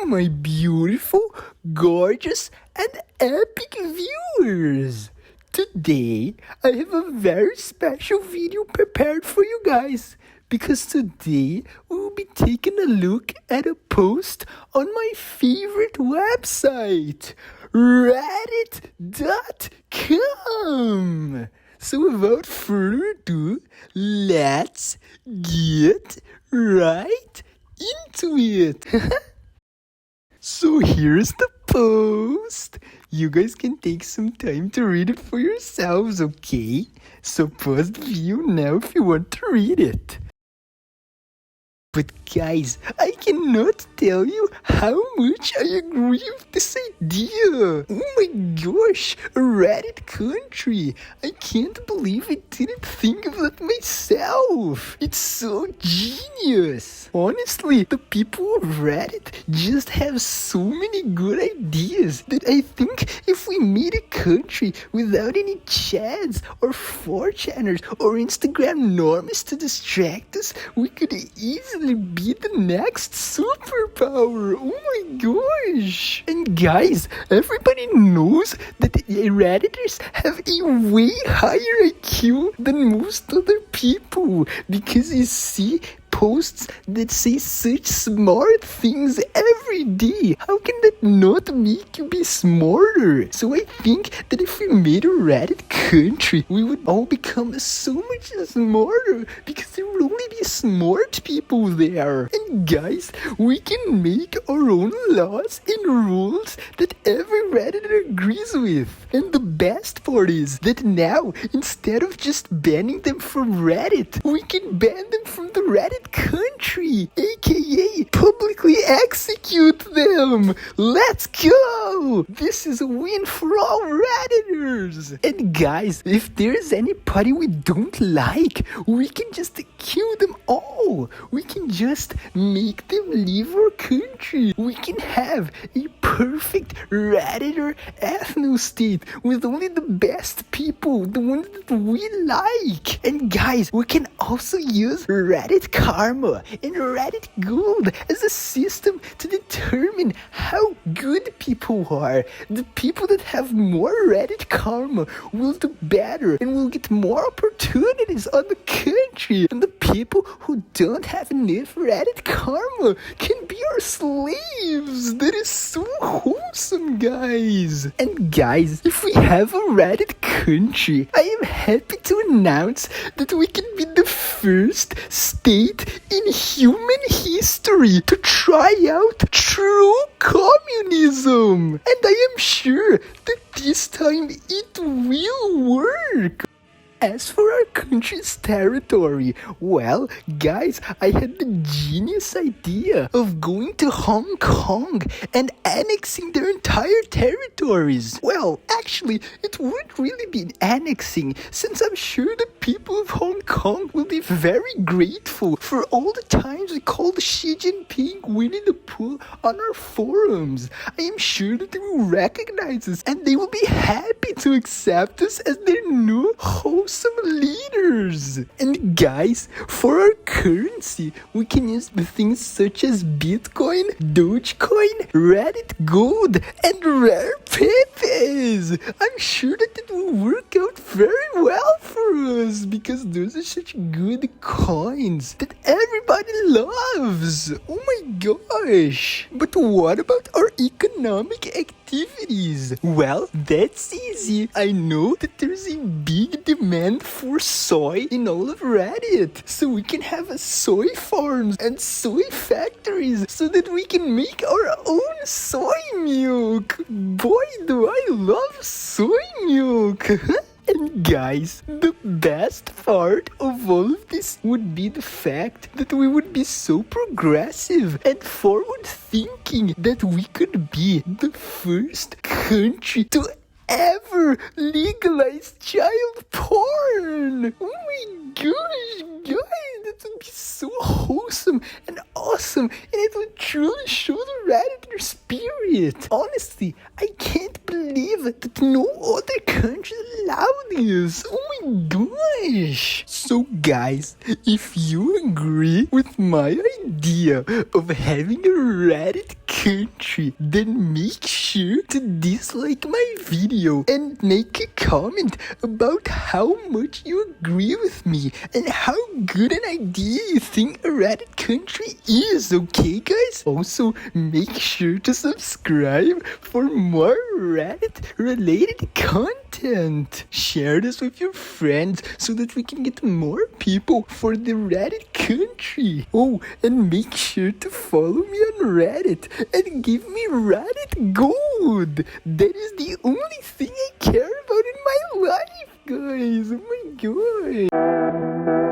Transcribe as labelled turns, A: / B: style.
A: my beautiful, gorgeous, and epic viewers! Today, I have a very special video prepared for you guys, because today we will be taking a look at a post on my favorite website, reddit.com. So without further ado, let's get right into it. So here's the post. You guys can take some time to read it for yourselves, okay? So pause the video now if you want to read it. But guys, I cannot tell you how much I agree with this idea. Oh my gosh, a Reddit country. I can't believe I didn't think of that myself. It's so genius. Honestly, the people of Reddit just have so many good ideas that I think if we made a country without any chads or 4chaners or Instagram normies to distract us, we could easily be the next superpower. Oh my gosh. And guys, everybody knows that redditors have a way higher IQ than most other people, because you see posts that say such smart things every day. How can that not make you be smarter? So I think that if we made a Reddit country, we would all become so much smarter, because there would only be smart people there. And guys, we can make our own laws and rules that every Redditor agrees with. And the best part is that now, instead of just banning them from Reddit, we can ban them from the Reddit country, aka publicly execute them. Let's go! This is a win for all Redditors. And guys, if there's anybody we don't like, we can just kill them all. We can just make them leave our country. We can have a perfect Redditor ethno-state with only the best people, the ones that we like. And guys, we can also use Reddit Karma and Reddit Gold as a system to determine how good people are. The people that have more Reddit Karma will do better and will get more opportunities on the country. And the people who don't have enough Reddit Karma can be our slaves. That is so wholesome, guys. And guys, if we have a Reddit country, I am happy to announce that we can be the first state in human history to try out true communism. And I am sure that this time it will work. As for our country's territory, well, guys, I had the genius idea of going to Hong Kong and annexing their entire territories. Well, actually, it wouldn't really be annexing, since I'm sure the people of Hong Kong will be very grateful for all the times we called Xi Jinping Winnie the Pooh on our forums. I am sure that they will recognize us and they will be happy to accept us as their new wholesome leaders. And guys, for our currency, we can use things such as Bitcoin, Dogecoin, Reddit Gold, and rare pepes. I'm sure that it will work out very well for us, because those are such good coins that everybody loves. Oh my gosh. But what about our economic activities? Well, that's easy. I know that there's a big demand for soy in all of Reddit, so we can have soy farms and soy factories so that we can make our own soy milk. Boy, do I love soy milk. And guys, the best part of all of this would be the fact that we would be so progressive and forward thinking that we could be the first country to ever legalize child porn. Oh my gosh, guys, that would be so wholesome and awesome, and it would truly show the Redditor spirit. Honestly, I can't believe that no other country allow this. Oh my gosh. So guys, if you agree with my idea of having a Reddit country, then make sure to dislike my video and make a comment about how much you agree with me and how good an idea you think a Reddit country is, okay guys? Also, make sure to subscribe for more Reddit related content. Share this with your friends so that we can get more people for the Reddit country. Oh, and make sure to follow me on Reddit and give me Reddit gold. That is the only thing I care about in my life, guys. Oh my god.